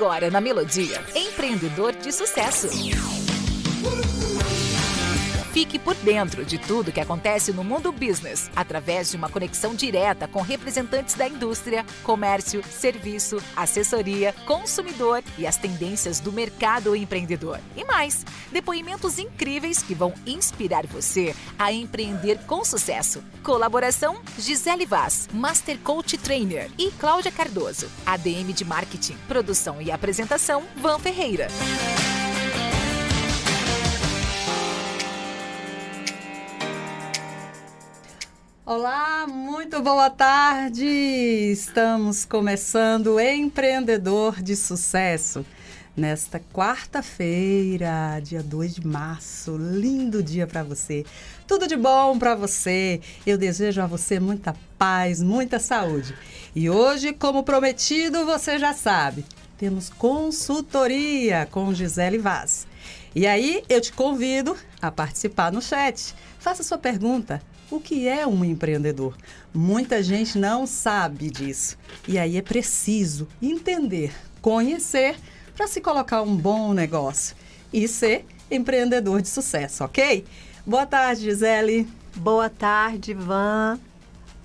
Agora na Melodia, empreendedor de sucesso. Fique por dentro de tudo que acontece no mundo business, através de uma conexão direta com representantes da indústria, comércio, serviço, assessoria, consumidor e as tendências do mercado empreendedor. E mais, depoimentos incríveis que vão inspirar você a empreender com sucesso. Colaboração Gisele Vaz, Master Coach Trainer, e Cláudia Cardoso, ADM de Marketing. Produção e apresentação, Van Ferreira. Olá, muito boa tarde! Estamos começando o Empreendedor de Sucesso. Nesta quarta-feira, dia 2 de março, lindo dia para você. Tudo de bom para você. Eu desejo a você muita paz, muita saúde. E hoje, como prometido, você já sabe, temos consultoria com Gisele Vaz. E aí, eu te convido a participar no chat. Faça sua pergunta. O que é um empreendedor? Muita gente não sabe disso. E aí é preciso entender, conhecer, para se colocar um bom negócio e ser empreendedor de sucesso, ok? Boa tarde, Gisele. Boa tarde, Van.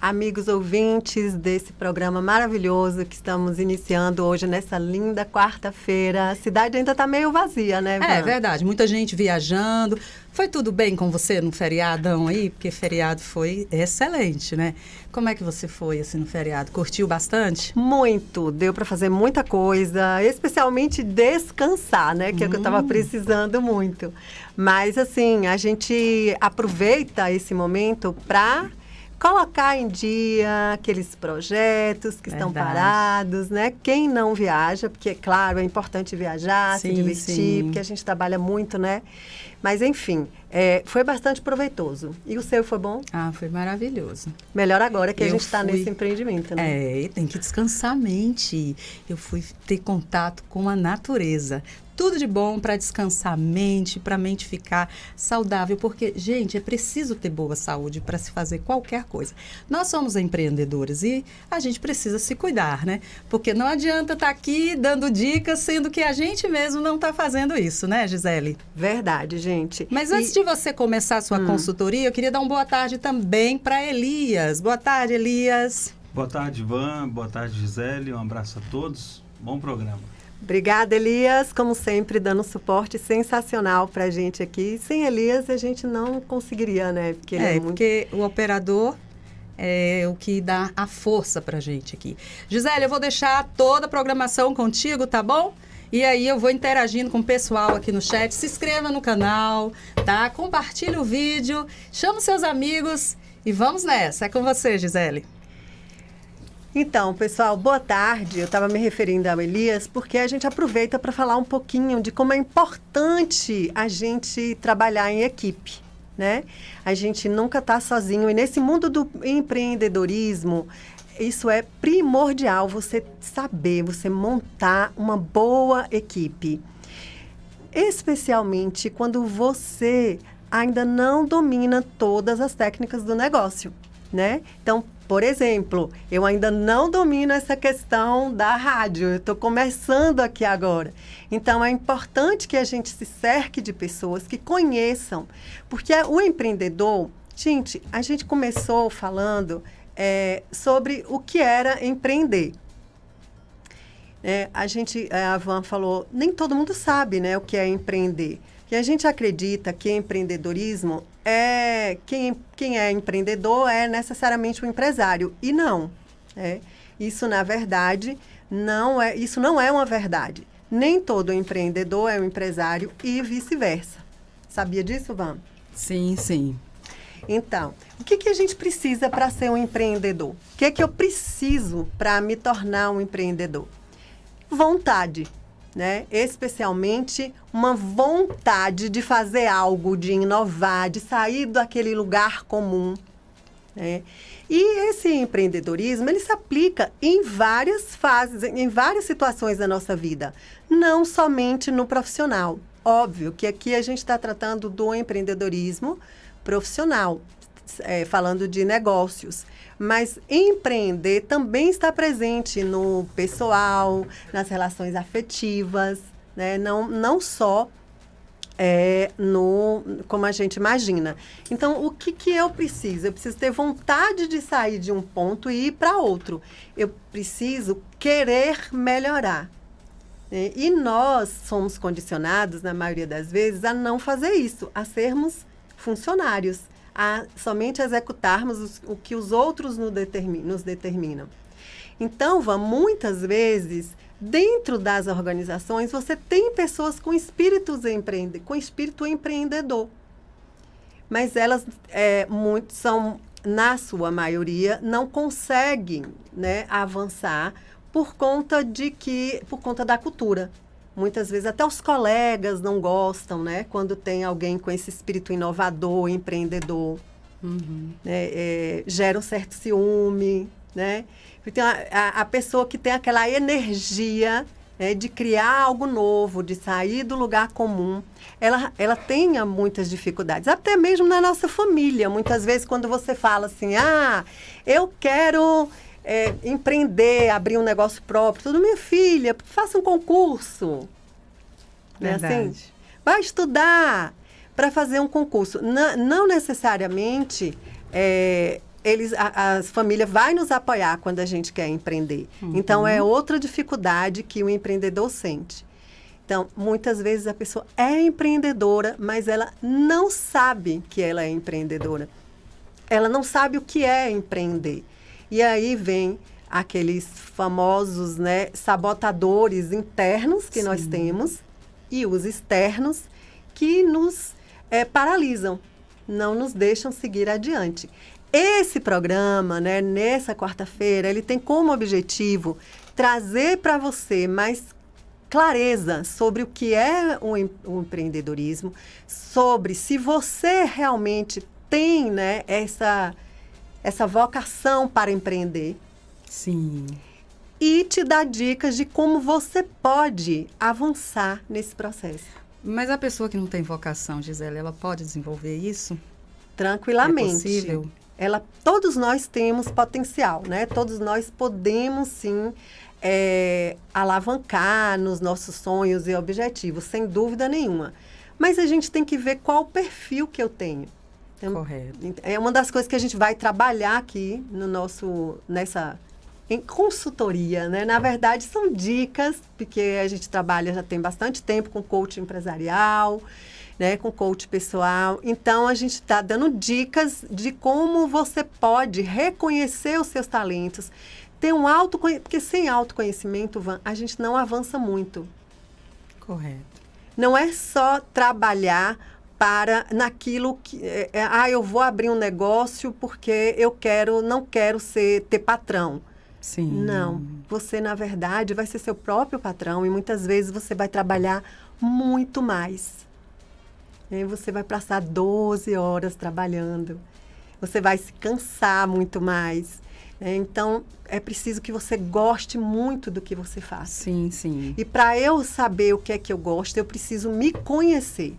Amigos ouvintes desse programa maravilhoso que estamos iniciando hoje nessa linda quarta-feira. A cidade ainda está meio vazia, né, Van? É verdade, muita gente viajando. Foi tudo bem com você no feriadão aí? Porque feriado foi excelente, né? Como é que você foi assim no feriado? Curtiu bastante? Muito, deu para fazer muita coisa, especialmente descansar, né? Que é o que eu estava precisando muito. Mas assim, a gente aproveita esse momento para colocar em dia aqueles projetos que estão parados, né? Quem não viaja, porque, claro, é importante viajar, se divertir, porque a gente trabalha muito, né? Mas, enfim, foi bastante proveitoso. E o seu foi bom? Ah, foi maravilhoso. Melhor agora que a gente está nesse empreendimento, né? Tem que descansar a mente. Eu fui ter contato com a natureza. Tudo de bom para descansar a mente, para a mente ficar saudável, porque, gente, é preciso ter boa saúde para se fazer qualquer coisa. Nós somos empreendedores e a gente precisa se cuidar, né? Porque não adianta estar aqui dando dicas, sendo que a gente mesmo não está fazendo isso, né, Gisele? Verdade, gente. Mas antes de você começar a sua consultoria, eu queria dar uma boa tarde também para Elias. Boa tarde, Elias. Boa tarde, Van. Boa tarde, Gisele. Um abraço a todos. Bom programa. Obrigada, Elias, como sempre, dando um suporte sensacional para a gente aqui. Sem Elias, a gente não conseguiria, né? Porque o operador é o que dá a força para a gente aqui. Gisele, eu vou deixar toda a programação contigo, tá bom? E aí eu vou interagindo com o pessoal aqui no chat. Se inscreva no canal, tá? Compartilhe o vídeo, chama os seus amigos e vamos nessa. É com você, Gisele. Então, pessoal, boa tarde. Eu estava me referindo ao Elias porque a gente aproveita para falar um pouquinho de como é importante a gente trabalhar em equipe, né? A gente nunca está sozinho e nesse mundo do empreendedorismo, isso é primordial, você saber, você montar uma boa equipe. Especialmente quando você ainda não domina todas as técnicas do negócio, né? Então, por exemplo, eu ainda não domino essa questão da rádio, eu estou começando aqui agora. Então, é importante que a gente se cerque de pessoas que conheçam, porque o empreendedor, gente, a gente começou falando sobre o que era empreender. A Van falou, nem todo mundo sabe, né, o que é empreender. E a gente acredita que empreendedorismo quem é empreendedor é necessariamente um empresário. E não. Isso, na verdade, isso não é uma verdade. Nem todo empreendedor é um empresário e vice-versa. Sabia disso, Van? Sim, sim. Então, o que a gente precisa para ser um empreendedor? O que eu preciso para me tornar um empreendedor? Vontade. Né? Especialmente uma vontade de fazer algo, de inovar, de sair daquele lugar comum. Né? E esse empreendedorismo, ele se aplica em várias fases, em várias situações da nossa vida, não somente no profissional. Óbvio que aqui a gente está tratando do empreendedorismo profissional. falando de negócios. Mas empreender também está presente no pessoal, nas relações afetivas, né? Não só como a gente imagina. Então, o que eu preciso? Eu preciso ter vontade de sair de um ponto e ir para outro. Eu preciso querer melhorar. E nós somos condicionados, na maioria das vezes, a não fazer isso, a sermos funcionários, a somente executarmos o que os outros nos determinam. Então, muitas vezes, dentro das organizações, você tem pessoas com espírito empreendedor. Mas elas, na sua maioria, não conseguem, né, avançar por conta da cultura. Muitas vezes até os colegas não gostam, né? Quando tem alguém com esse espírito inovador, empreendedor. Né? Gera um certo ciúme, né? Então, a pessoa que tem aquela energia, né, de criar algo novo, de sair do lugar comum, ela tenha muitas dificuldades. Até mesmo na nossa família. Muitas vezes, quando você fala assim, eu quero empreender, abrir um negócio próprio, tudo, minha filha, faça um concurso. Verdade. Né, assim? Vai estudar para fazer um concurso. Não necessariamente as famílias vão nos apoiar quando a gente quer empreender. Então, é outra dificuldade que o empreendedor sente. Então, muitas vezes a pessoa é empreendedora, mas ela não sabe que ela é empreendedora. Ela não sabe o que é empreender. E aí vem aqueles famosos, né, sabotadores internos que nós temos e os externos que nos paralisam, não nos deixam seguir adiante. Esse programa, né, nessa quarta-feira, ele tem como objetivo trazer para você mais clareza sobre o que é o empreendedorismo, sobre se você realmente tem, né, essa vocação para empreender. Sim. E te dar dicas de como você pode avançar nesse processo. Mas a pessoa que não tem vocação, Gisele, ela pode desenvolver isso? Tranquilamente. É possível? Todos nós temos potencial, né? Todos nós podemos, sim, alavancar nos nossos sonhos e objetivos, sem dúvida nenhuma. Mas a gente tem que ver qual o perfil que eu tenho. Correto. É uma das coisas que a gente vai trabalhar aqui em consultoria, né? Na verdade, são dicas, porque a gente trabalha já tem bastante tempo com coach empresarial, né? Com coach pessoal. Então, a gente está dando dicas de como você pode reconhecer os seus talentos, ter porque sem autoconhecimento, a gente não avança muito. Correto. Não é só trabalhar naquilo que... eu vou abrir um negócio porque não quero ter patrão. Sim. Não. Você, na verdade, vai ser seu próprio patrão e muitas vezes você vai trabalhar muito mais. Você vai passar 12 horas trabalhando. Você vai se cansar muito mais. Então, é preciso que você goste muito do que você faz. Sim, sim. E para eu saber o que é que eu gosto, eu preciso me conhecer.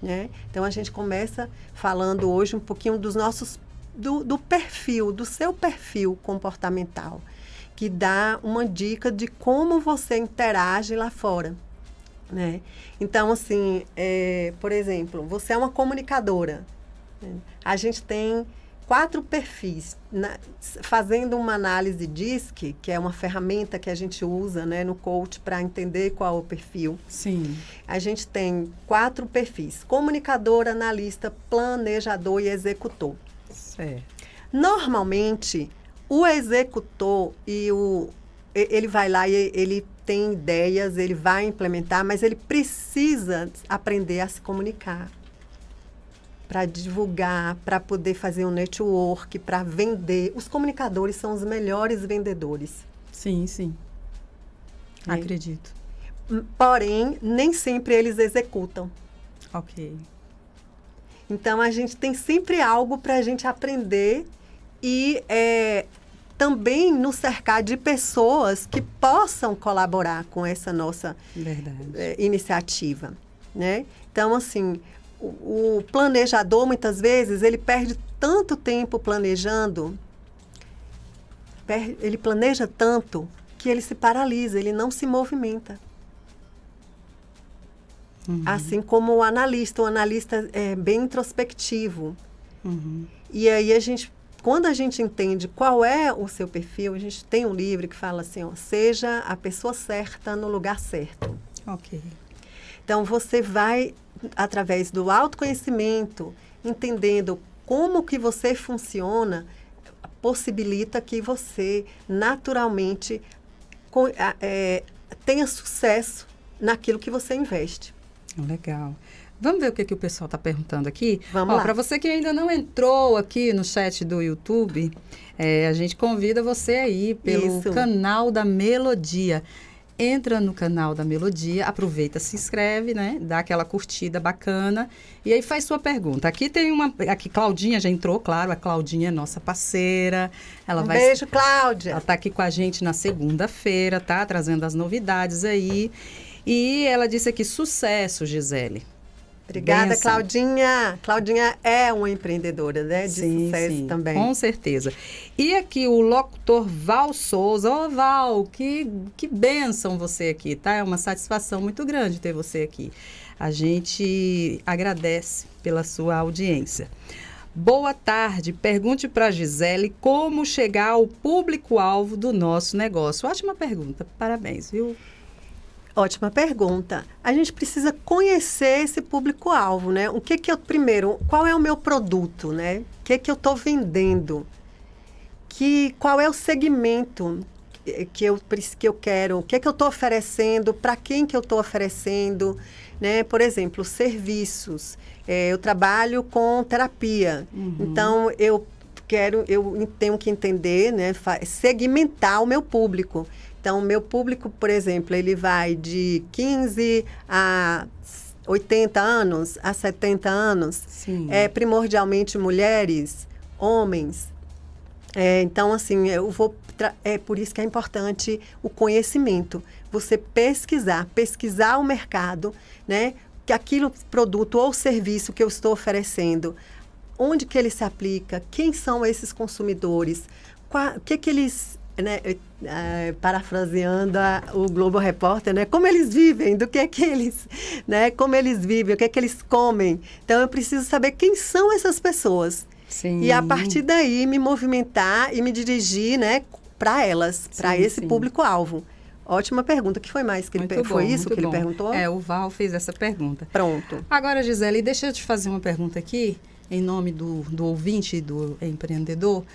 Né? Então, a gente começa falando hoje um pouquinho do perfil, do seu perfil comportamental, que dá uma dica de como você interage lá fora. Né? Então, assim, por exemplo, você é uma comunicadora. Né? A gente tem 4 perfis. Fazendo uma análise DISC, que é uma ferramenta que a gente usa, né, no coach para entender qual é o perfil. Sim. A gente tem 4 perfis: comunicador, analista, planejador e executor. Certo. Normalmente, o executor ele vai lá e ele tem ideias, ele vai implementar, mas ele precisa aprender a se comunicar, para divulgar, para poder fazer um network, para vender. Os comunicadores são os melhores vendedores. Sim, sim. Acredito. Porém, nem sempre eles executam. Ok. Então, a gente tem sempre algo para a gente aprender e também nos cercar de pessoas que possam colaborar com essa nossa iniciativa. Né? Então, assim, o planejador, muitas vezes, ele perde tanto tempo planejando, ele planeja tanto que ele se paralisa, ele não se movimenta. Assim como o analista é bem introspectivo. E aí quando a gente entende qual é o seu perfil, a gente tem um livro que fala assim, ó, seja a pessoa certa no lugar certo. Ok. Então, você vai, através do autoconhecimento, entendendo como que você funciona, possibilita que você, naturalmente, tenha sucesso naquilo que você investe. Legal. Vamos ver o que o pessoal está perguntando aqui? Vamos lá. Para você que ainda não entrou aqui no chat do YouTube, a gente convida você aí pelo canal da Melodia. Entra no canal da Melodia, aproveita, se inscreve, né? Dá aquela curtida bacana e aí faz sua pergunta. Aqui tem aqui Claudinha já entrou, claro, a Claudinha é nossa parceira. Beijo, Cláudia. Ela está aqui com a gente na segunda-feira, tá? Trazendo as novidades aí. E ela disse aqui, sucesso, Gisele. Obrigada, Benção. Claudinha. Claudinha é uma empreendedora, né? De sucesso também. Com certeza. E aqui o locutor Val Souza. Ô, Val, que bênção você aqui, tá? É uma satisfação muito grande ter você aqui. A gente agradece pela sua audiência. Boa tarde. Pergunte para a Gisele como chegar ao público-alvo do nosso negócio. Ótima pergunta. Parabéns, viu? Ótima pergunta. A gente precisa conhecer esse público-alvo, né? Primeiro, qual é o meu produto, né? O que eu estou vendendo? Qual é o segmento que eu quero? O que eu estou oferecendo? Para quem que eu estou oferecendo? Né? Por exemplo, serviços. Eu trabalho com terapia. Então, eu tenho que entender, né? Segmentar o meu público. Então, o meu público, por exemplo, ele vai de 15 a 80 anos, a 70 anos. Sim. Primordialmente mulheres, homens. Então, assim, é por isso que é importante o conhecimento. Você pesquisar o mercado, né? Que aquilo, produto ou serviço que eu estou oferecendo, onde que ele se aplica, quem são esses consumidores, o que eles... Né, parafraseando o Globo Repórter, né, como eles vivem, do que eles, né, como eles vivem, o que eles comem. Então, eu preciso saber quem são essas pessoas. Sim. E, a partir daí, me movimentar e me dirigir, né, para elas, para esse público-alvo. Ótima pergunta. O que foi mais? Foi isso que ele perguntou? O Val fez essa pergunta. Pronto. Agora, Gisele, deixa eu te fazer uma pergunta aqui, em nome do ouvinte e do empreendedor.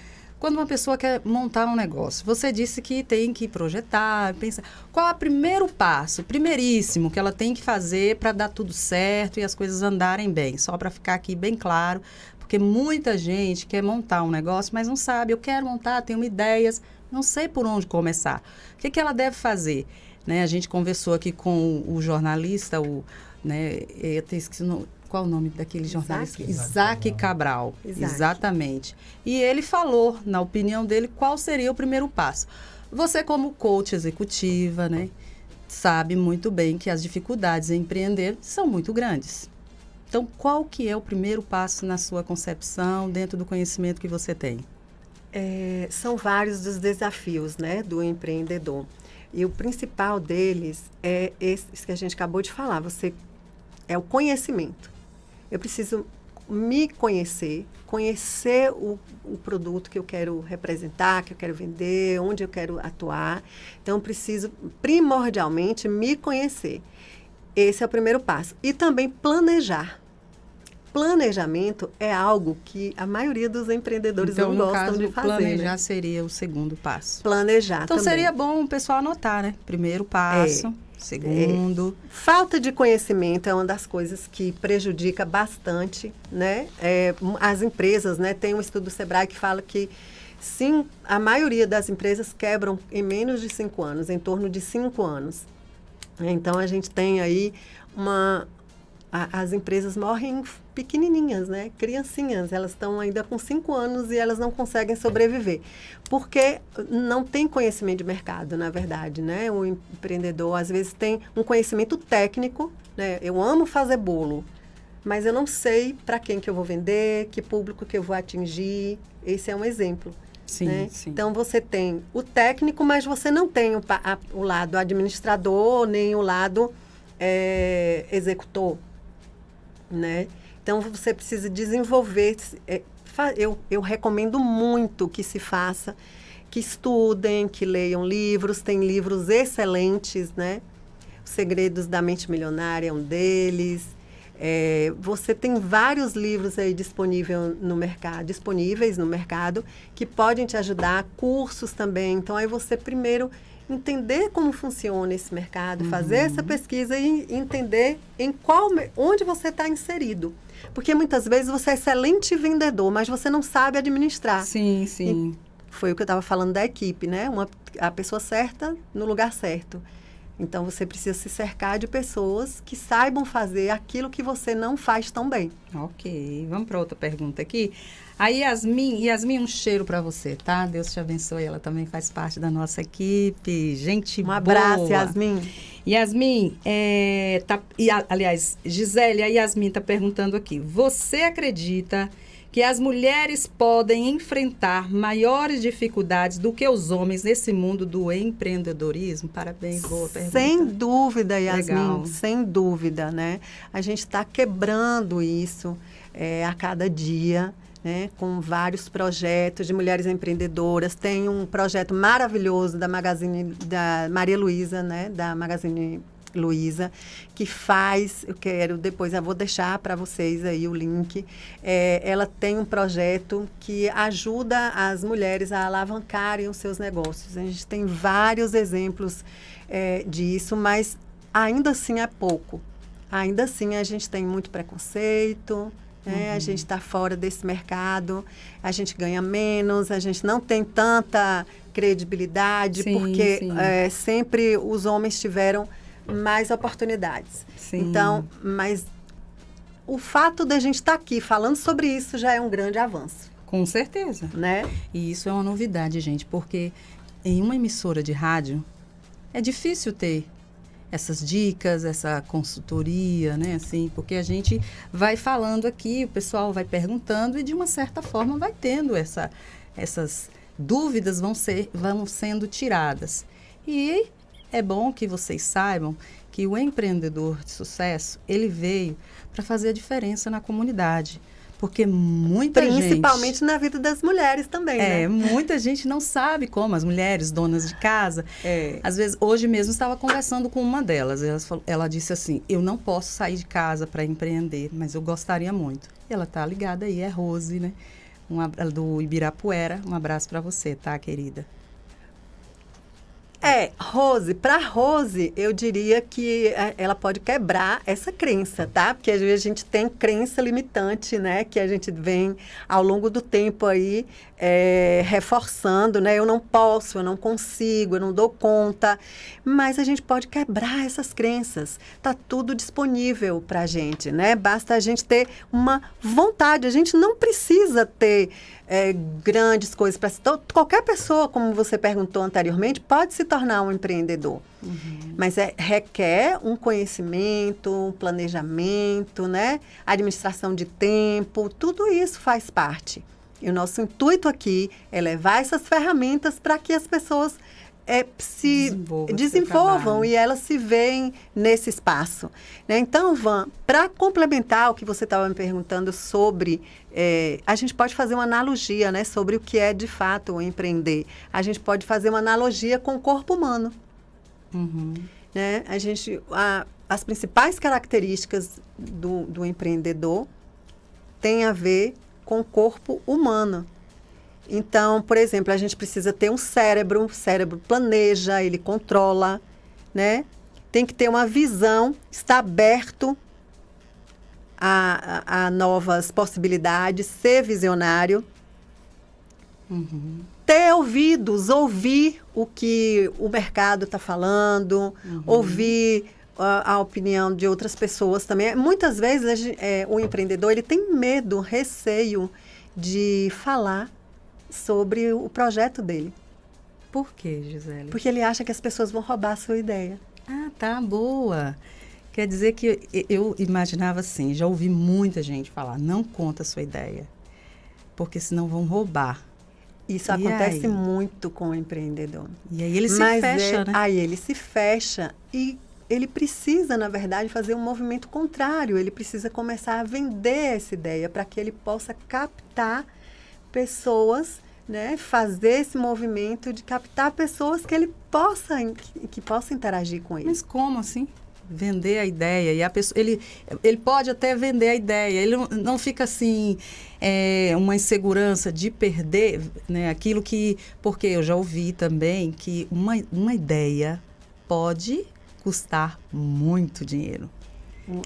Quando uma pessoa quer montar um negócio, você disse que tem que projetar, pensar. Qual é o primeiro passo, primeiríssimo, que ela tem que fazer para dar tudo certo e as coisas andarem bem? Só para ficar aqui bem claro, porque muita gente quer montar um negócio, mas não sabe. Eu quero montar, tenho ideias, não sei por onde começar. O que ela deve fazer? Né, a gente conversou aqui com o jornalista, eu até esqueci o nome. Qual o nome daquele jornalista? Isaac Cabral. Exatamente. E ele falou, na opinião dele, qual seria o primeiro passo. Você, como coach executiva, né, sabe muito bem que as dificuldades em empreender são muito grandes. Então, qual que é o primeiro passo na sua concepção, dentro do conhecimento que você tem? São vários dos desafios, né, do empreendedor. E o principal deles é esse que a gente acabou de falar. É o conhecimento. Eu preciso me conhecer o produto que eu quero representar, que eu quero vender, onde eu quero atuar. Então, eu preciso, primordialmente, me conhecer. Esse é o primeiro passo. E também planejar. Planejamento é algo que a maioria dos empreendedores não gostam de fazer. Planejar seria o segundo passo. Planejar então, também. Seria bom o pessoal anotar, né? Primeiro passo. Segundo. Falta de conhecimento é uma das coisas que prejudica bastante, né? As empresas, né? Tem um estudo do Sebrae que fala que, sim, a maioria das empresas quebram em menos de 5 anos, em torno de 5 anos. Então, a gente tem aí as empresas morrem pequenininhas, né? Criancinhas, elas estão ainda com 5 anos e elas não conseguem sobreviver. Porque não tem conhecimento de mercado, na verdade, né? O empreendedor, às vezes, tem um conhecimento técnico, né? Eu amo fazer bolo, mas eu não sei para quem que eu vou vender, que público que eu vou atingir. Esse é um exemplo. Sim, Né? sim. Então, você tem o técnico, mas você não tem o lado administrador, nem o lado executor. Né? Então, você precisa desenvolver. Eu recomendo muito que se faça, que estudem, que leiam livros. Tem livros excelentes, né? Os Segredos da Mente Milionária é um deles. Você tem vários livros aí disponíveis no mercado que podem te ajudar, cursos também. Então, aí você primeiro entender como funciona esse mercado, fazer essa pesquisa e entender onde você está inserido. Porque muitas vezes você é excelente vendedor, mas você não sabe administrar. Sim, sim. Foi o que eu estava falando da equipe, né? A pessoa certa no lugar certo. Então, você precisa se cercar de pessoas que saibam fazer aquilo que você não faz tão bem. Ok, vamos para outra pergunta aqui. A Yasmin, um cheiro para você, tá? Deus te abençoe, ela também faz parte da nossa equipe. Gente boa. Um abraço, Yasmin. Yasmin, aliás, Gisele, a Yasmin está perguntando aqui. Você acredita que as mulheres podem enfrentar maiores dificuldades do que os homens nesse mundo do empreendedorismo? Parabéns, boa pergunta. Sem dúvida, Yasmin, Legal. sem dúvida, né? A gente está quebrando isso a cada dia, né? Com vários projetos de mulheres empreendedoras. Tem um projeto maravilhoso da Maria Luísa, né? Da Magazine Luiza, que faz, eu vou deixar para vocês aí o link. Ela tem um projeto que ajuda as mulheres a alavancarem os seus negócios. A gente tem vários exemplos disso, mas ainda assim é pouco. Ainda assim a gente tem muito preconceito, né? A gente está fora desse mercado, a gente ganha menos, a gente não tem tanta credibilidade, Sim, porque sim. Sempre os homens tiveram mais oportunidades. Sim. Então, mas o fato da gente estar aqui falando sobre isso já é um grande avanço, Com certeza. né? E isso é uma novidade, gente, porque em uma emissora de rádio é difícil ter essas dicas, essa consultoria, né? Assim, porque a gente vai falando aqui, o pessoal vai perguntando e de uma certa forma vai tendo essas dúvidas vão sendo tiradas. E é bom que vocês saibam que o empreendedor de sucesso, ele veio para fazer a diferença na comunidade. Porque muita gente... Principalmente na vida das mulheres também, né? Muita gente não sabe como, as mulheres, donas de casa. Às vezes, hoje mesmo, estava conversando com uma delas. Ela disse assim, eu não posso sair de casa para empreender, mas eu gostaria muito. E ela está ligada aí, é Rose, né? Do Ibirapuera. Um abraço para você, tá, querida? Rose, para Rose, eu diria que ela pode quebrar essa crença, tá? Porque às vezes a gente tem crença limitante, né? Que a gente vem ao longo do tempo aí reforçando, né? Eu não posso, eu não consigo, eu não dou conta. Mas a gente pode quebrar essas crenças. Tá tudo disponível pra gente, né? Basta a gente ter uma vontade. A gente não precisa ter grandes coisas para qualquer pessoa, como você perguntou anteriormente, pode se tornar um empreendedor. Mas requer um conhecimento, um planejamento, né? Administração de tempo, tudo isso faz parte. E o nosso intuito aqui é levar essas ferramentas para que as pessoas se desenvolvam e elas se veem nesse espaço, né? Então, Van, para complementar o que você estava me perguntando sobre, a gente pode fazer uma analogia, né, sobre o que é de fato o empreender. A gente pode fazer uma analogia com o corpo humano. Né? As principais características do empreendedor têm a ver com o corpo humano. Então, por exemplo, a gente precisa ter o cérebro planeja, ele controla, né? Tem que ter uma visão, estar aberto a novas possibilidades, ser visionário. Ter ouvidos, ouvir o que o mercado está falando, ouvir a opinião de outras pessoas também. Muitas vezes o empreendedor ele tem medo, receio de falar sobre o projeto dele. Por quê, Gisele? Porque ele acha que as pessoas vão roubar a sua ideia. Ah, tá, boa. Quer dizer que eu imaginava assim, já ouvi muita gente falar, não conta a sua ideia, porque senão vão roubar. Isso acontece muito com o empreendedor. E aí ele se fecha, né? Aí ele se fecha e ele precisa, na verdade, fazer um movimento contrário. Ele precisa começar a vender essa ideia para que ele possa captar pessoas, né? Fazer esse movimento de captar pessoas que ele possa interagir com ele. Mas como assim? Vender a ideia. E a pessoa, ele pode até vender a ideia. Ele não fica assim, uma insegurança de perder, né, aquilo que... Porque eu já ouvi também que uma ideia pode custar muito dinheiro.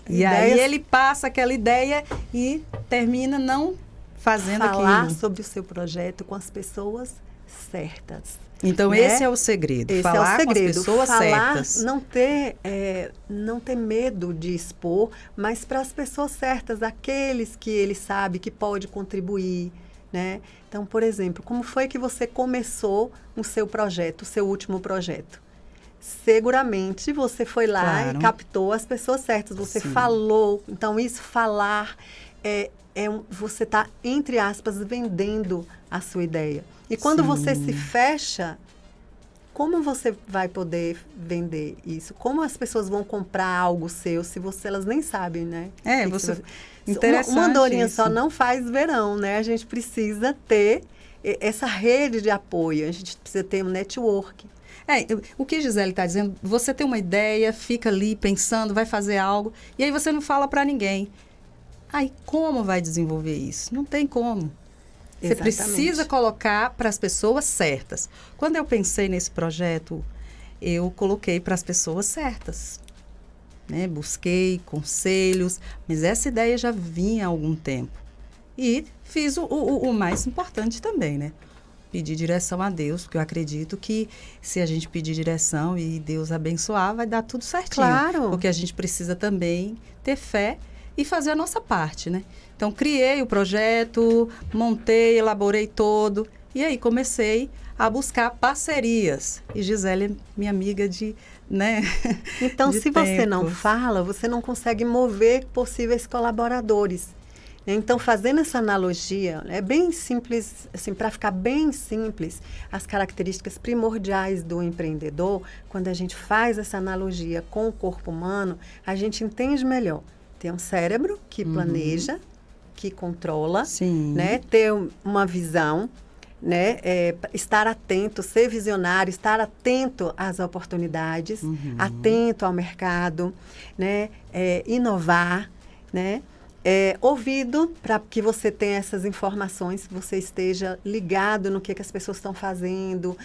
E aí ele passa aquela ideia e termina não fazendo aquilo. Falar sobre o seu projeto com as pessoas certas. Então, né? Esse é o segredo. Falar com as pessoas certas. Não ter medo de expor, mas para as pessoas certas, aqueles que ele sabe que pode contribuir, né? Então, por exemplo, como foi que você começou o seu projeto, o seu último projeto? Seguramente você foi lá e captou as pessoas certas, você falou. Então, isso falar você está, entre aspas, vendendo a sua ideia. E quando você se fecha, como você vai poder vender isso? Como as pessoas vão comprar algo seu se elas nem sabem, né? Interessante. Uma andorinha só não faz verão, né? A gente precisa ter essa rede de apoio, a gente precisa ter um network. O que a Gisele está dizendo, você tem uma ideia, fica ali pensando, vai fazer algo, e aí você não fala para ninguém. Aí, como vai desenvolver isso? Não tem como. Você precisa colocar para as pessoas certas. Quando eu pensei nesse projeto, eu coloquei para as pessoas certas. Né? Busquei conselhos, mas essa ideia já vinha há algum tempo. E fiz o mais importante também, né? Pedir direção a Deus, porque eu acredito que se a gente pedir direção e Deus abençoar, vai dar tudo certinho. Claro. Porque a gente precisa também ter fé e fazer a nossa parte, né? Então, criei o projeto, montei, elaborei todo. E aí, comecei a buscar parcerias. E Gisele é minha amiga de, né? Então, de se você não fala, você não consegue mover possíveis colaboradores. Então, fazendo essa analogia, é bem simples, assim, para ficar bem simples, as características primordiais do empreendedor, quando a gente faz essa analogia com o corpo humano, a gente entende melhor. Tem um cérebro que planeja, que controla, né? Ter uma visão, né? Estar atento, ser visionário, estar atento às oportunidades, atento ao mercado, né? Inovar, né? Ouvido para que você tenha essas informações, que você esteja ligado no que as pessoas estão fazendo,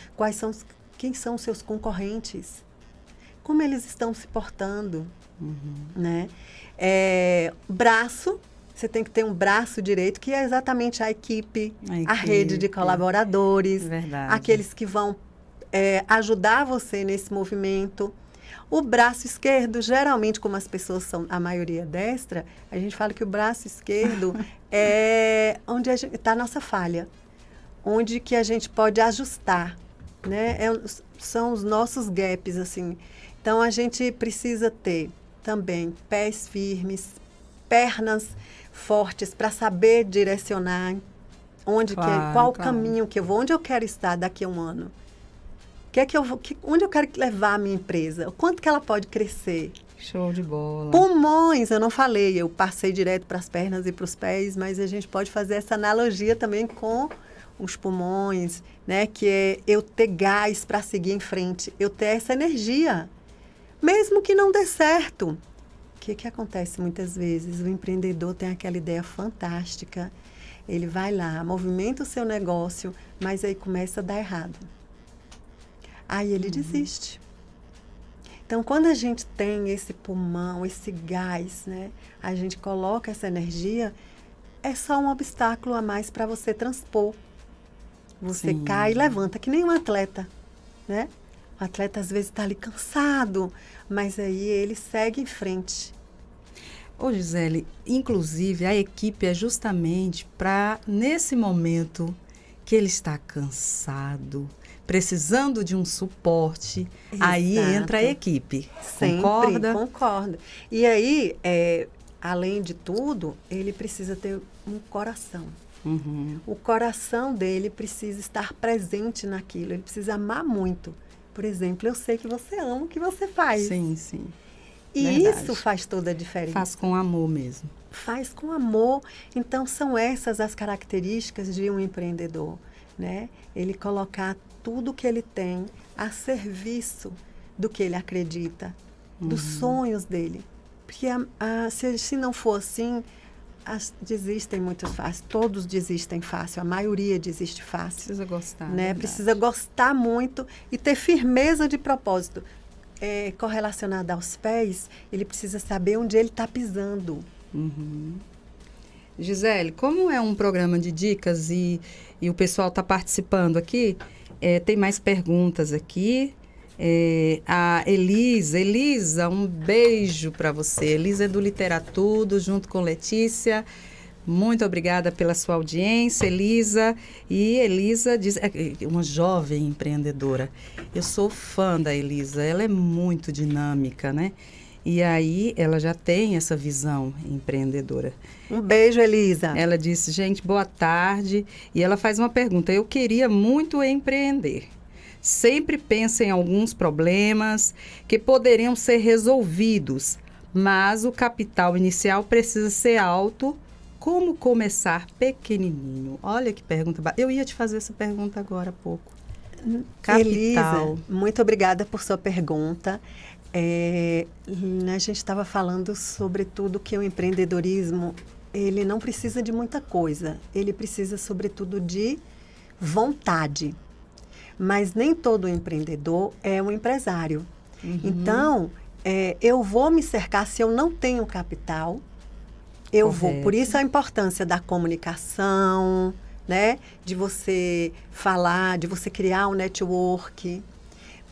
quem são os seus concorrentes, como eles estão se portando, né? Braço, você tem que ter um braço direito, que é exatamente a equipe, a rede de colaboradores, aqueles que vão ajudar você nesse movimento. O braço esquerdo, geralmente, como as pessoas são, a maioria destra, a gente fala que o braço esquerdo é onde está a nossa falha, onde que a gente pode ajustar, né? São os nossos gaps, assim. Então, a gente precisa ter também pés firmes, pernas fortes para saber direcionar qual o caminho que eu vou, onde eu quero estar daqui a um ano. Onde eu quero levar a minha empresa? O quanto que ela pode crescer? Show de bola. Pulmões, eu não falei, eu passei direto para as pernas e para os pés, mas a gente pode fazer essa analogia também com os pulmões, né? Que é eu ter gás para seguir em frente, eu ter essa energia, mesmo que não dê certo. O que acontece muitas vezes? O empreendedor tem aquela ideia fantástica, ele vai lá, movimenta o seu negócio, mas aí começa a dar errado. Aí ele desiste. Então, quando a gente tem esse pulmão, esse gás, né? A gente coloca essa energia, é só um obstáculo a mais para você transpor. Você cai e levanta, que nem um atleta, né? O atleta, às vezes, está ali cansado, mas aí ele segue em frente. Ô, Gisele, inclusive, a equipe é justamente para, nesse momento que ele está cansado, precisando de um suporte, aí Exato. entra a equipe. Sempre, Concorda? concordo. E aí, além de tudo, ele precisa ter um coração. Uhum. O coração dele precisa estar presente naquilo, ele precisa amar muito. Por exemplo, eu sei que você ama o que você faz. Sim, sim. E Verdade. isso faz toda a diferença. Faz com amor mesmo. Faz com amor. Então, são essas as características de um empreendedor, né? Ele colocar tudo que ele tem a serviço do que ele acredita, dos sonhos dele. Porque se não for assim, desistem muito fácil. Todos desistem fácil, a maioria desiste fácil. Precisa gostar. Né? Verdade. Precisa gostar muito e ter firmeza de propósito. Correlacionado aos pés, ele precisa saber onde ele está pisando. Uhum. Gisele, como é um programa de dicas e o pessoal está participando aqui, tem mais perguntas aqui. A Elisa, um beijo para você. Elisa é do Literatudo, junto com Letícia. Muito obrigada pela sua audiência, Elisa. E Elisa diz, uma jovem empreendedora. Eu sou fã da Elisa, ela é muito dinâmica, né? E aí ela já tem essa visão empreendedora. Um beijo, Elisa. Ela disse, gente, boa tarde. E ela faz uma pergunta, eu queria muito empreender. Sempre penso em alguns problemas que poderiam ser resolvidos, mas o capital inicial precisa ser alto. Como começar pequenininho? Olha que pergunta. Eu ia te fazer essa pergunta agora há pouco. Capital. Elisa, muito obrigada por sua pergunta. A gente estava falando sobre tudo que o empreendedorismo, ele não precisa de muita coisa. Ele precisa, sobretudo, de vontade. Mas nem todo empreendedor é um empresário. Uhum. Então, eu vou me cercar, se eu não tenho capital, Correto. Por isso a importância da comunicação, né? De você falar, de você criar um network.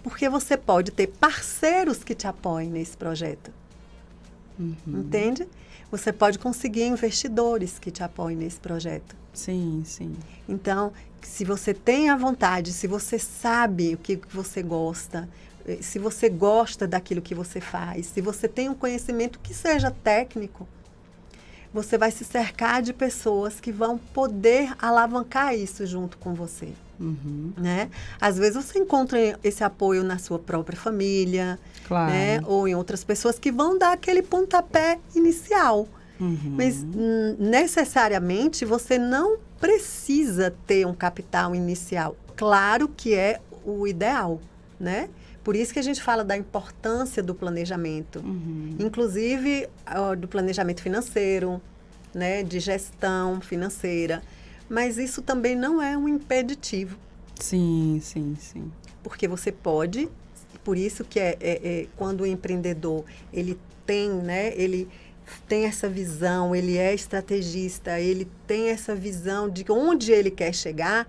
Porque você pode ter parceiros que te apoiem nesse projeto. Uhum. Entende? Você pode conseguir investidores que te apoiem nesse projeto. Sim, sim. Então, se você tem a vontade, se você sabe o que você gosta, se você gosta daquilo que você faz, se você tem um conhecimento que seja técnico, você vai se cercar de pessoas que vão poder alavancar isso junto com você. Uhum. Né? Às vezes você encontra esse apoio na sua própria família, Claro. né? Ou em outras pessoas que vão dar aquele pontapé inicial. Uhum. Mas necessariamente você não precisa ter um capital inicial. Claro que é o ideal, né? Por isso que a gente fala da importância do planejamento, inclusive do planejamento financeiro, né? De gestão financeira. Mas isso também não é um impeditivo. Sim, sim, sim. Porque você pode, por isso que quando o empreendedor ele tem, né? Ele tem essa visão, ele é estrategista, ele tem essa visão de onde ele quer chegar,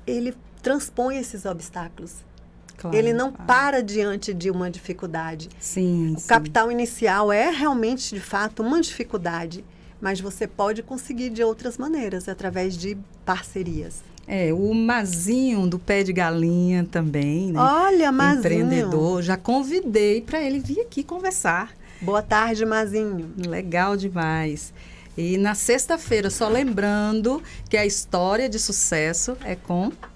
ele transpõe esses obstáculos. Claro, ele não claro. para diante de uma dificuldade. Sim, O capital inicial é realmente, de fato, uma dificuldade, mas você pode conseguir de outras maneiras, através de parcerias. O Mazinho do Pé de Galinha também, né? Olha, Mazinho. Empreendedor. Já convidei para ele vir aqui conversar. Boa tarde, Mazinho. Legal demais. E na sexta-feira, só lembrando que a história de sucesso é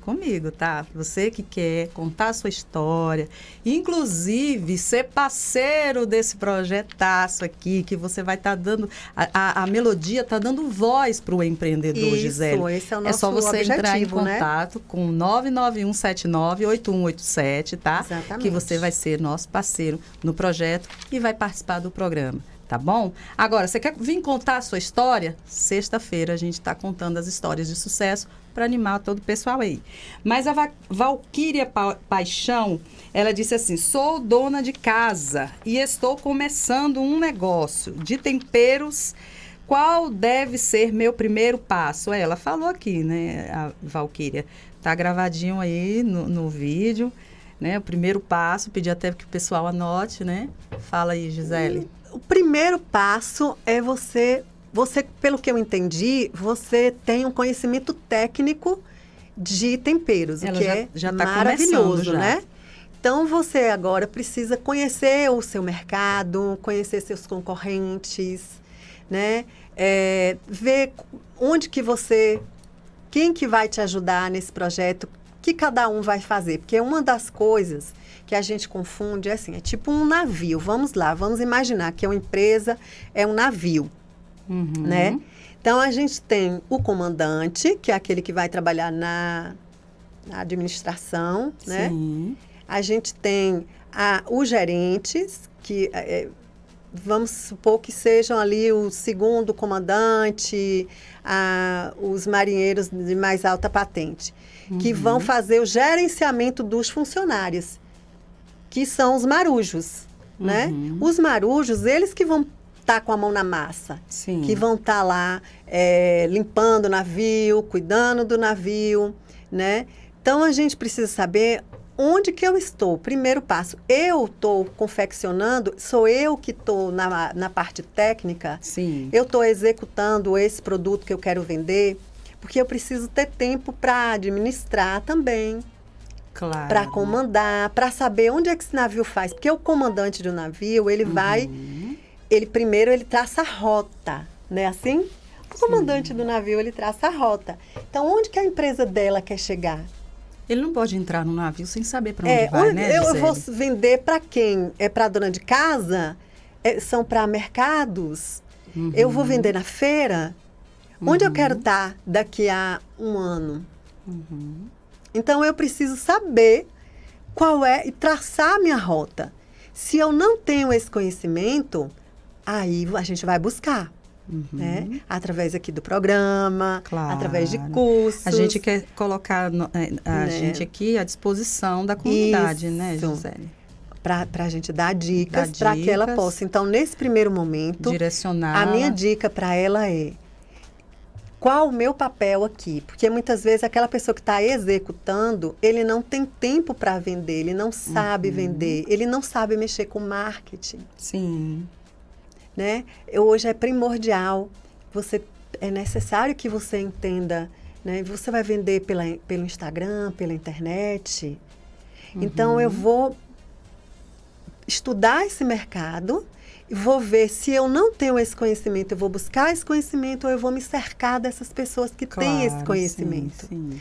comigo, tá? Você que quer contar a sua história, inclusive ser parceiro desse projetaço aqui, que você vai estar dando, a melodia está dando voz para o empreendedor, Gisele. Esse é o nosso só você objetivo, entrar em né? contato com 991798187, tá? Exatamente. Que você vai ser nosso parceiro no projeto e vai participar do programa. Tá bom? Agora, você quer vir contar a sua história? Sexta-feira a gente está contando as histórias de sucesso para animar todo o pessoal aí. Mas a Valquíria Paixão, ela disse assim, sou dona de casa e estou começando um negócio de temperos. Qual deve ser meu primeiro passo? Ela falou aqui, né, a Valquíria. Tá gravadinho aí no vídeo, né? O primeiro passo, pedi até que o pessoal anote, né? Fala aí, Gisele. O primeiro passo é você, pelo que eu entendi, você tem um conhecimento técnico de temperos, Ela o que já é tá maravilhoso, começando já. né? Então, você agora precisa conhecer o seu mercado, conhecer seus concorrentes, né? Ver onde que quem que vai te ajudar nesse projeto, que cada um vai fazer. Porque uma das coisas que a gente confunde é assim, é tipo um navio. Vamos lá, vamos imaginar que uma empresa é um navio, né? Então, a gente tem o comandante, que é aquele que vai trabalhar na administração, né? Sim. A gente tem os gerentes, que vamos supor que sejam ali o segundo comandante, os marinheiros de mais alta patente, que vão fazer o gerenciamento dos funcionários, que são os marujos, né? Os marujos, eles que vão estar com a mão na massa, Sim. que vão estar lá limpando o navio, cuidando do navio, né? Então, a gente precisa saber onde que eu estou. Primeiro passo, eu estou confeccionando, sou eu que estou na parte técnica, Sim. eu estou executando esse produto que eu quero vender, porque eu preciso ter tempo para administrar também, Claro. para comandar, para saber onde é que esse navio faz. Porque o comandante do navio, ele vai, primeiro ele traça a rota, né? Assim, o comandante do navio, ele traça a rota. Então, onde que a empresa dela quer chegar? Ele não pode entrar no navio sem saber para onde vai, né, eu Gisele? vou vender para quem? É para dona de casa? São para mercados? Eu vou vender na feira? Onde eu quero estar daqui a um ano? Então, eu preciso saber qual é e traçar a minha rota. Se eu não tenho esse conhecimento, aí a gente vai buscar. Né? Através aqui do programa, Claro. através de cursos. A gente quer colocar a gente aqui à disposição da comunidade, né, Gisele? Para a gente dar dicas para que ela possa. Então, nesse primeiro momento, direcionar. A minha dica para ela é: qual o meu papel aqui? Porque muitas vezes aquela pessoa que está executando, ele não tem tempo para vender, ele não sabe vender, ele não sabe mexer com marketing. Sim. Né? Hoje é primordial, é necessário que você entenda, né? Você vai vender pelo Instagram, pela internet. Então, eu vou estudar esse mercado e vou ver se eu não tenho esse conhecimento, eu vou buscar esse conhecimento ou eu vou me cercar dessas pessoas que têm esse conhecimento. Sim.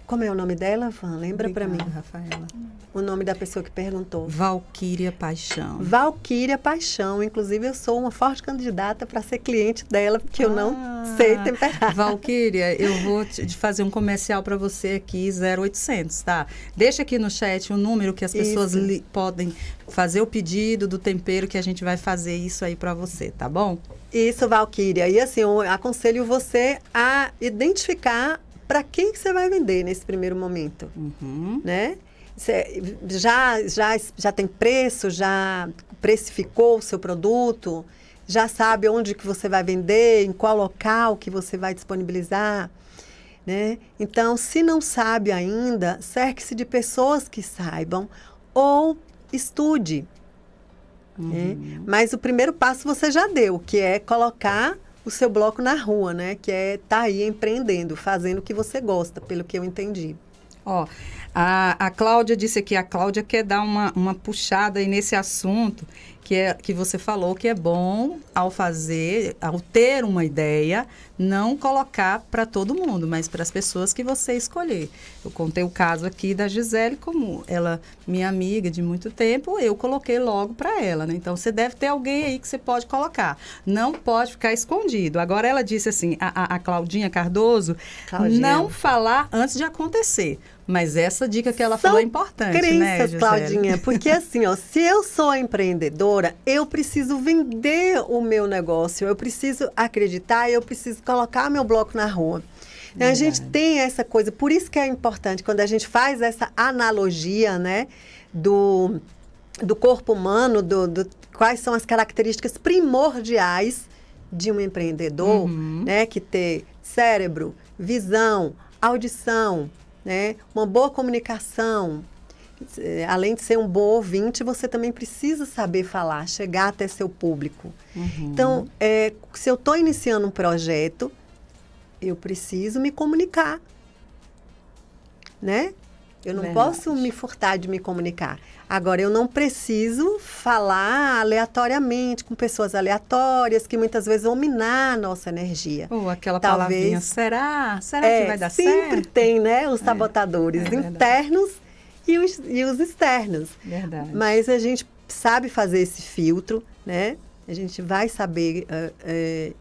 Como é o nome dela, Van? Lembra para mim. Rafaela. O nome da pessoa que perguntou. Valquíria Paixão. Valquíria Paixão. Inclusive, eu sou uma forte candidata para ser cliente dela, porque eu não sei temperar. Valquíria, eu vou te fazer um comercial para você aqui, 0800, tá? Deixa aqui no chat o número que as pessoas podem fazer o pedido do tempero, que a gente vai fazer isso aí para você, tá bom? Isso, Valquíria. E assim, eu aconselho você a identificar para quem que você vai vender nesse primeiro momento, né? Você já tem preço, já precificou o seu produto, já sabe onde que você vai vender, em qual local que você vai disponibilizar, né? Então, se não sabe ainda, cerque-se de pessoas que saibam ou estude. Né? Mas o primeiro passo você já deu, que é colocar o seu bloco na rua, né? Que é estar aí empreendendo, fazendo o que você gosta, pelo que eu entendi. Ó, a Cláudia disse aqui, a Cláudia quer dar uma puxada aí nesse assunto que você falou que é bom ao ter uma ideia, não colocar para todo mundo, mas para as pessoas que você escolher. Eu contei o caso aqui da Gisele, como ela, minha amiga de muito tempo, eu coloquei logo para ela, né? Então, você deve ter alguém aí que você pode colocar. Não pode ficar escondido. Agora, ela disse assim, a Claudinha Cardoso, não falar antes de acontecer. Mas essa dica que ela falou é importante, né, Gisele? Claudinha, porque assim, ó, se eu sou empreendedora, eu preciso vender o meu negócio, eu preciso acreditar, eu preciso colocar meu bloco na rua. Então, a gente tem essa coisa, por isso que é importante, quando a gente faz essa analogia, né, do corpo humano, quais são as características primordiais de um empreendedor, né, que ter cérebro, visão, audição, né? Uma boa comunicação, além de ser um bom ouvinte, você também precisa saber falar, chegar até seu público. Então, se eu estou iniciando um projeto, eu preciso me comunicar. né? Eu não Verdade. posso me furtar de me comunicar. Agora, eu não preciso falar aleatoriamente com pessoas aleatórias que muitas vezes vão minar a nossa energia. Ou aquela Talvez- palavrinha, será? Será que vai dar sempre certo? tem, né? Os sabotadores verdade. internos e os externos. Verdade. Mas a gente sabe fazer esse filtro, né? A gente vai saber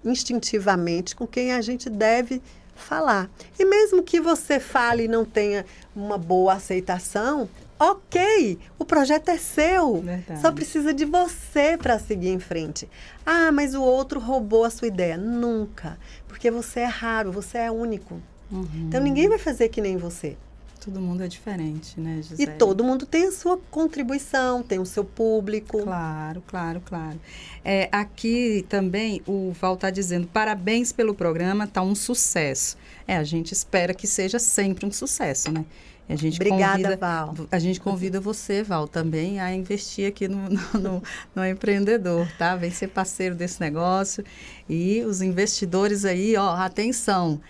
instintivamente com quem a gente deve falar. E mesmo que você fale e não tenha uma boa aceitação, ok, o projeto é seu. Verdade. Só precisa de você para seguir em frente. Ah, mas o outro roubou a sua ideia. Nunca. Porque você é raro, você é único. Então ninguém vai fazer que nem você. Todo mundo é diferente, né, E Gisele? todo mundo tem a sua contribuição, tem o seu público. Claro, claro, claro. Aqui também o Val está dizendo, parabéns pelo programa, está um sucesso. A gente espera que seja sempre um sucesso, né? A gente Obrigada, Val. A gente convida você, Val, também a investir aqui no empreendedor, tá? Vem ser parceiro desse negócio. E os investidores aí, ó, atenção.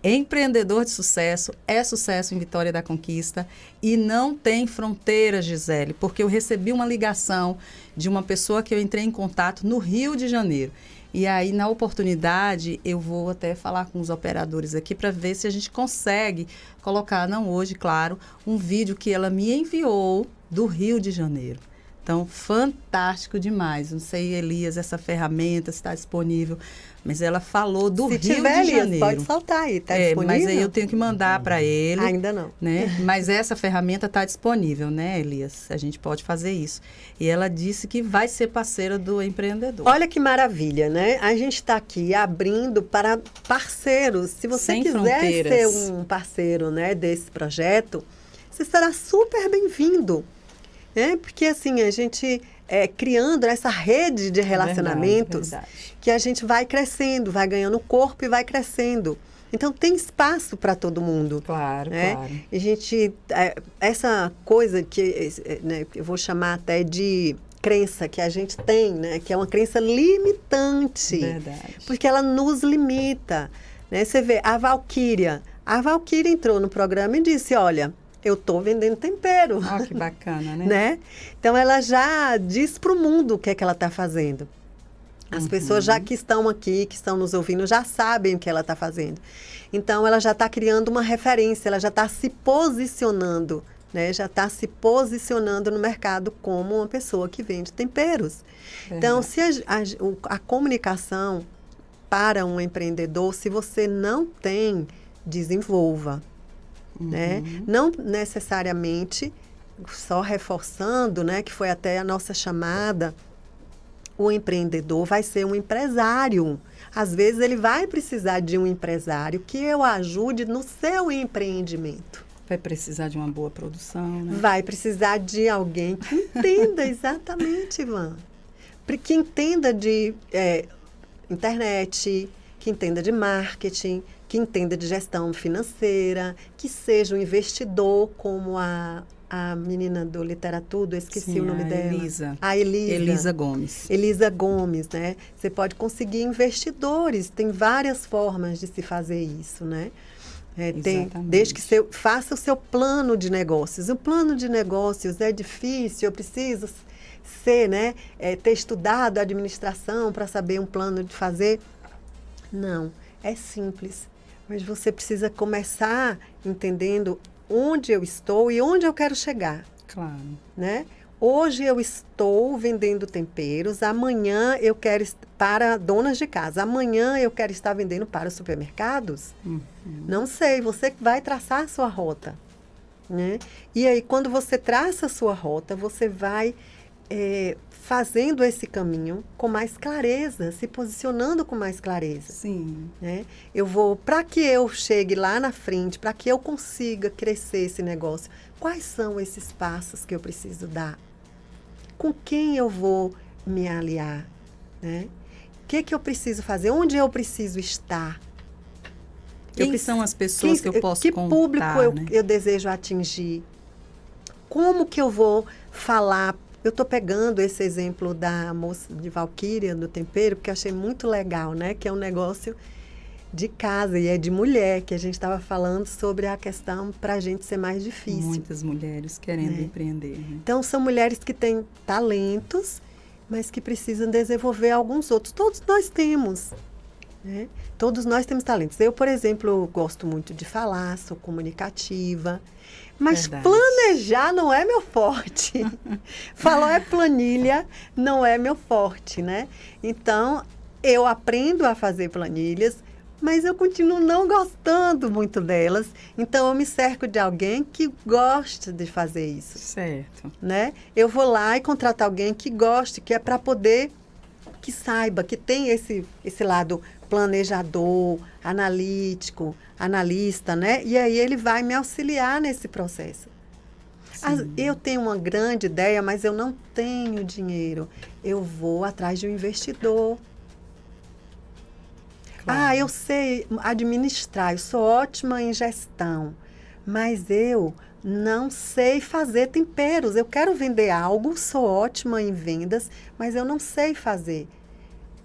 Empreendedor de sucesso é sucesso em Vitória da Conquista e não tem fronteira, Gisele, porque eu recebi uma ligação de uma pessoa que eu entrei em contato no Rio de Janeiro. E aí, na oportunidade, eu vou até falar com os operadores aqui para ver se a gente consegue colocar, não hoje, claro, um vídeo que ela me enviou do Rio de Janeiro. Então, fantástico demais. Não sei, Elias, essa ferramenta está disponível, mas ela falou do Rio tiver, de Janeiro. Elias, pode soltar aí, tá disponível? Mas aí eu tenho que mandar para ele. Ainda não. Né? Mas essa ferramenta está disponível, né, Elias? A gente pode fazer isso. E ela disse que vai ser parceira do empreendedor. Olha que maravilha, né? A gente está aqui abrindo para parceiros. Se você Sem quiser fronteiras. ser um parceiro, né, desse projeto, você estará super bem-vindo. Né? Porque assim, a gente criando essa rede de relacionamentos Verdade. que a gente vai crescendo, vai ganhando corpo e vai crescendo. Então tem espaço para todo mundo. Claro, Né? claro. A gente, essa coisa que né, eu vou chamar até de crença que a gente tem, né, que é uma crença limitante, Verdade. porque ela nos limita. Né? Você vê a Valquíria entrou no programa e disse, olha, eu estou vendendo tempero. Olha que bacana, né? Né? Então ela já diz para o mundo o que é que ela está fazendo. As pessoas já que estão aqui, que estão nos ouvindo, já sabem o que ela está fazendo. Então ela já está criando uma referência, ela já está se posicionando, né? Já está se posicionando no mercado como uma pessoa que vende temperos. Verdade. Então, se a comunicação para um empreendedor, se você não tem, desenvolva. Né? Não necessariamente, só reforçando, né, que foi até a nossa chamada, o empreendedor vai ser um empresário. Às vezes ele vai precisar de um empresário que o ajude no seu empreendimento. Vai precisar de uma boa produção, né? Vai precisar de alguém que entenda exatamente, Ivan. Que entenda de internet, que entenda de marketing, que entenda de gestão financeira, que seja um investidor como a menina do Literatudo, eu esqueci Sim, o nome a dela. Elisa. A Elisa. Elisa Gomes. Elisa Gomes, né? Você pode conseguir investidores, tem várias formas de se fazer isso, né? Desde que você faça o seu plano de negócios. O plano de negócios é difícil, eu preciso ser, né? Ter estudado a administração para saber um plano de fazer. Não, é simples. Mas você precisa começar entendendo onde eu estou e onde eu quero chegar. Claro. Né? Hoje eu estou vendendo temperos, amanhã eu quero para donas de casa, amanhã eu quero estar vendendo para os supermercados. Não sei, você vai traçar a sua rota. Né? E aí, quando você traça a sua rota, você vai fazendo esse caminho com mais clareza, se posicionando com mais clareza. Sim. Né? Para que eu chegue lá na frente, para que eu consiga crescer esse negócio, quais são esses passos que eu preciso dar? Com quem eu vou me aliar? Né? O que eu preciso fazer? Onde eu preciso estar? Quem são as pessoas que eu posso que contar? Que público né? eu desejo atingir? Como que eu vou falar? Eu estou pegando esse exemplo da moça de Valquíria, do tempero, porque eu achei muito legal, né? Que é um negócio de casa e é de mulher, que a gente estava falando sobre a questão para a gente ser mais difícil. Muitas mulheres querendo empreender. Né? Então, são mulheres que têm talentos, mas que precisam desenvolver alguns outros. Todos nós temos, né? Todos nós temos talentos. Eu, por exemplo, gosto muito de falar, sou comunicativa, mas Verdade. planejar não é meu forte. Falar é planilha, não é meu forte, né? Então, eu aprendo a fazer planilhas, mas eu continuo não gostando muito delas. Então, eu me cerco de alguém que gosta de fazer isso. Certo. Né? Eu vou lá e contrato alguém que goste, que é para poder, que saiba, que tem esse lado planejador, analista, né? E aí ele vai me auxiliar nesse processo. Eu tenho uma grande ideia, mas eu não tenho dinheiro. Eu vou atrás de um investidor. Claro. Eu sei administrar, eu sou ótima em gestão, mas eu não sei fazer temperos. Eu quero vender algo, sou ótima em vendas, mas eu não sei fazer.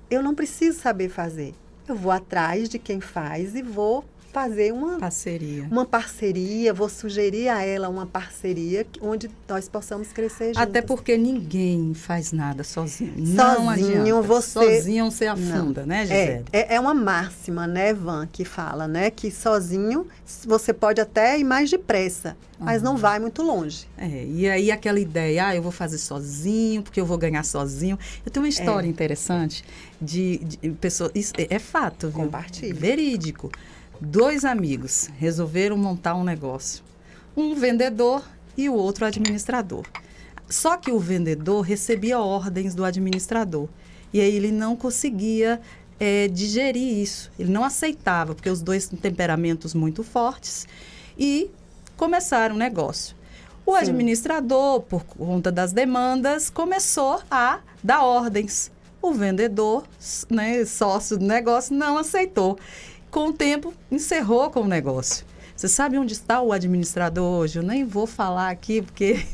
Eu não preciso saber fazer. Eu vou atrás de quem faz e vou fazer uma parceria, vou sugerir a ela uma parceria onde nós possamos crescer juntos. Até porque ninguém faz nada sozinho. Não adianta. Sozinho você afunda, né, Gisele? É uma máxima, né, Van, que fala, né, que sozinho você pode até ir mais depressa, mas não vai muito longe. E aí aquela ideia, eu vou fazer sozinho, porque eu vou ganhar sozinho. Eu tenho uma história interessante de pessoas, isso é fato, viu? Compartilhe. Verídico. 2 amigos resolveram montar um negócio. Um vendedor e o outro administrador. Só que o vendedor recebia ordens do administrador. E aí ele não conseguia digerir isso. Ele não aceitava, porque os dois têm temperamentos muito fortes. E começaram o negócio. O administrador, por conta das demandas, começou a dar ordens. O vendedor, né, sócio do negócio, não aceitou. Com o tempo, encerrou com o negócio. Você sabe onde está o administrador hoje? Eu nem vou falar aqui, porque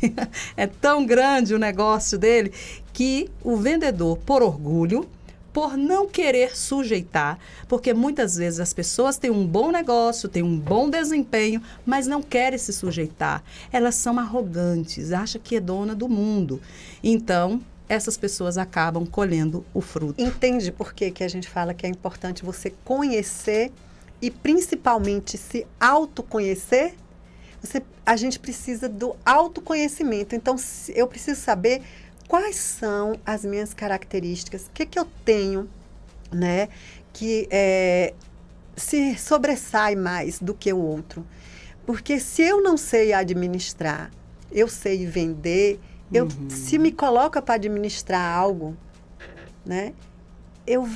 é tão grande o negócio dele, que o vendedor, por orgulho, por não querer sujeitar, porque muitas vezes as pessoas têm um bom negócio, têm um bom desempenho, mas não querem se sujeitar. Elas são arrogantes, acham que é dona do mundo. Então, essas pessoas acabam colhendo o fruto. Entende por que a gente fala que é importante você conhecer e principalmente se autoconhecer? A gente precisa do autoconhecimento. Então, eu preciso saber quais são as minhas características, o que eu tenho, né, que se sobressai mais do que o outro. Porque se eu não sei administrar, eu sei vender, se me coloca para administrar algo, né, eu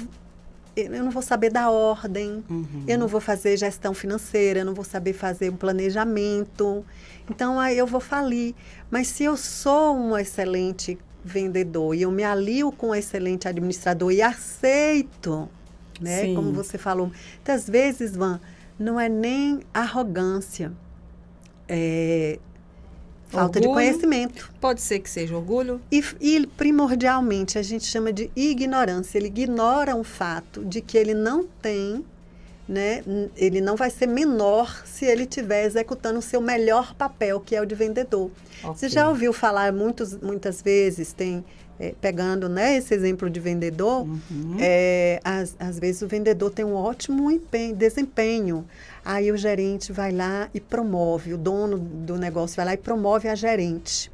não vou saber dar ordem, eu não vou fazer gestão financeira, eu não vou saber fazer um planejamento. Então, aí eu vou falir. Mas se eu sou um excelente vendedor e eu me alio com um excelente administrador e aceito, né, Sim. como você falou, muitas vezes, Van, não é nem arrogância, falta Orgulho, de conhecimento. Pode ser que seja orgulho. E primordialmente, a gente chama de ignorância. Ele ignora um fato de que ele não tem, né? Ele não vai ser menor se ele estiver executando o seu melhor papel, que é o de vendedor. Okay. Você já ouviu falar muitas vezes, pegando, né, esse exemplo de vendedor, às vezes o vendedor tem um ótimo desempenho. Aí o gerente vai lá e promove, o dono do negócio vai lá e promove a gerente.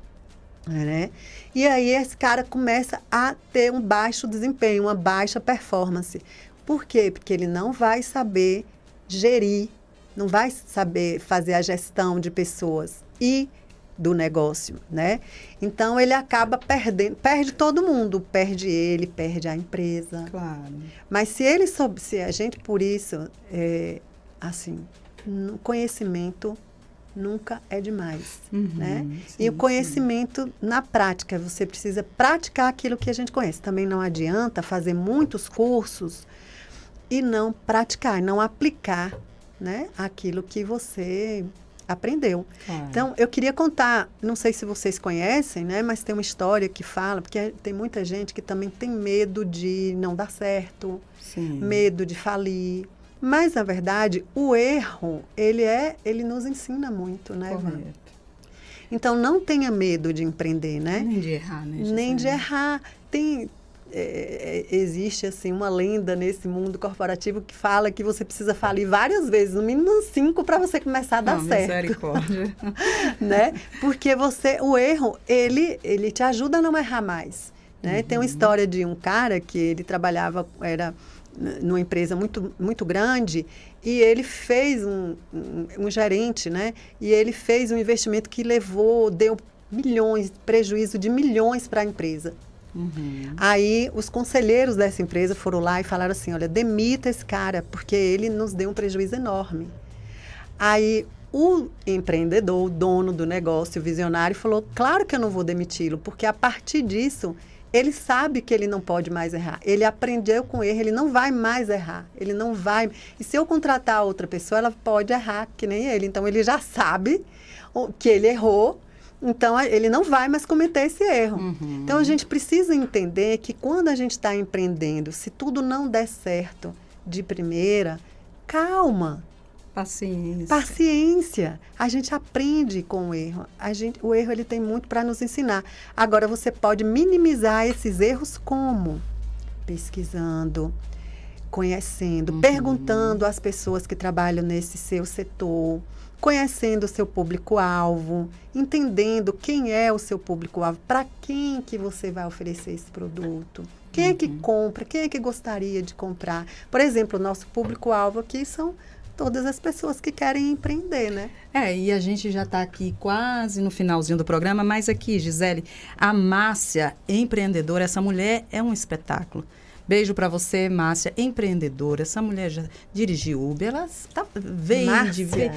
Né? E aí esse cara começa a ter um baixo desempenho, uma baixa performance. Por quê? Porque ele não vai saber gerir, não vai saber fazer a gestão de pessoas e do negócio, né? Então ele acaba perde todo mundo, perde ele, perde a empresa. Claro. Mas se a gente, por isso, assim, conhecimento nunca é demais, né? Sim, e o conhecimento na prática, você precisa praticar aquilo que a gente conhece. Também não adianta fazer muitos cursos e não praticar, não aplicar, né, aquilo que você aprendeu. Claro. Então, eu queria contar, não sei se vocês conhecem, né, mas tem uma história que fala, porque tem muita gente que também tem medo de não dar certo, Sim. medo de falir, Mas, na verdade, o erro, ele nos ensina muito, né, Ivan? Correto. Então, não tenha medo de empreender, né? Nem de errar, né, Gisele? Nem de errar. Existe, assim, uma lenda nesse mundo corporativo que fala que você precisa falir várias vezes, no mínimo 5, para você começar a dar certo. Misericórdia. Né? Porque o erro, ele te ajuda a não errar mais. Né? Tem uma história de um cara que ele trabalhava, era numa empresa muito, muito grande, e ele fez um gerente, né? E ele fez um investimento que deu milhões, prejuízo de milhões para a empresa. Aí os conselheiros dessa empresa foram lá e falaram assim, olha, demita esse cara, porque ele nos deu um prejuízo enorme. Aí o empreendedor, o dono do negócio, o visionário, falou, claro que eu não vou demiti-lo, porque a partir disso, ele sabe que ele não pode mais errar. Ele aprendeu com erro, ele não vai mais errar. Ele não vai... E se eu contratar outra pessoa, ela pode errar, que nem ele. Então, ele já sabe que ele errou, então ele não vai mais cometer esse erro. Então, a gente precisa entender que quando a gente está empreendendo, se tudo não der certo de primeira, calma. Paciência. Paciência. A gente aprende com o erro. O erro ele tem muito para nos ensinar. Agora, você pode minimizar esses erros como? Pesquisando, conhecendo, perguntando às pessoas que trabalham nesse seu setor, conhecendo o seu público-alvo, entendendo quem é o seu público-alvo, para quem que você vai oferecer esse produto. Quem é que compra? Quem é que gostaria de comprar? Por exemplo, o nosso público-alvo aqui são todas as pessoas que querem empreender, né? E a gente já está aqui quase no finalzinho do programa, mas aqui, Gisele, a Márcia, empreendedora, essa mulher é um espetáculo. Beijo para você, Márcia, empreendedora. Essa mulher já dirigiu Uber, ela vende. Márcia.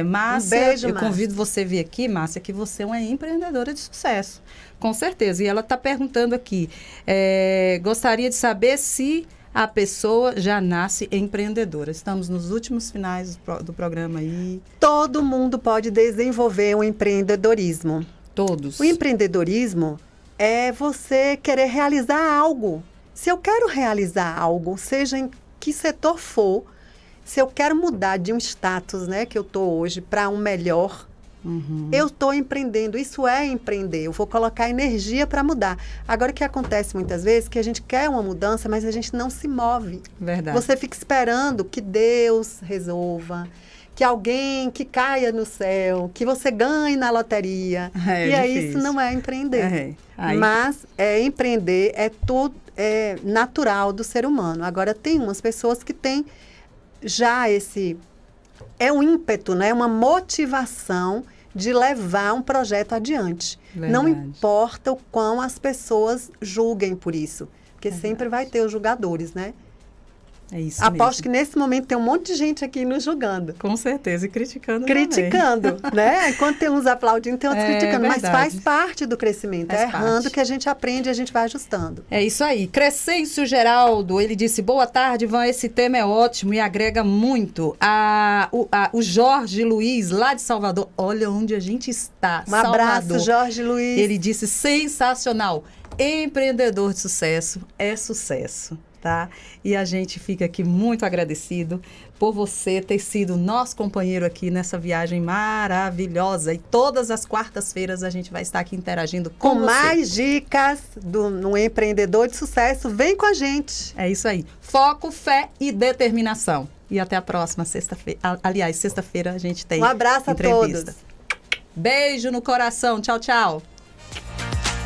Márcia, Um beijo, eu Márcia. convido você a vir aqui, Márcia, que você é uma empreendedora de sucesso. Com certeza. E ela está perguntando aqui, gostaria de saber se a pessoa já nasce empreendedora. Estamos nos últimos finais do programa aí. Todo mundo pode desenvolver um empreendedorismo. Todos. O empreendedorismo é você querer realizar algo. Se eu quero realizar algo, seja em que setor for, se eu quero mudar de um status, né, que eu estou hoje para um melhor, eu estou empreendendo. Isso é empreender. Eu vou colocar energia para mudar. Agora, o que acontece muitas vezes é que a gente quer uma mudança, mas a gente não se move. Verdade. Você fica esperando que Deus resolva, que alguém que caia no céu, que você ganhe na loteria. E aí isso não é empreender. Mas empreender é natural do ser humano. Agora, tem umas pessoas que têm já esse... É um ímpeto, né? Uma motivação de levar um projeto adiante. Verdade. Não importa o quão as pessoas julguem por isso. Porque sempre vai ter os julgadores, né? É isso Aposto mesmo. que nesse momento tem um monte de gente aqui nos julgando. Com certeza, e criticando Criticando, né? Enquanto tem uns aplaudindo, tem outros criticando. Mas verdade. faz parte do crescimento. Faz Errando parte. que a gente aprende e a gente vai ajustando. É isso aí. Crescêncio Geraldo, ele disse, boa tarde, Ivan, esse tema é ótimo e agrega muito. O Jorge Luiz, lá de Salvador, olha onde a gente está, Um Salvador. abraço, Jorge Luiz. Ele disse, sensacional, empreendedor de sucesso é sucesso. Tá? E a gente fica aqui muito agradecido por você ter sido nosso companheiro aqui nessa viagem maravilhosa. E todas as quartas-feiras a gente vai estar aqui interagindo com você. Mais dicas no empreendedor de sucesso. Vem com a gente. É isso aí. Foco, fé e determinação. E até a próxima sexta-feira. Aliás, sexta-feira a gente tem Um abraço entrevista. a todos. Beijo no coração. Tchau, tchau.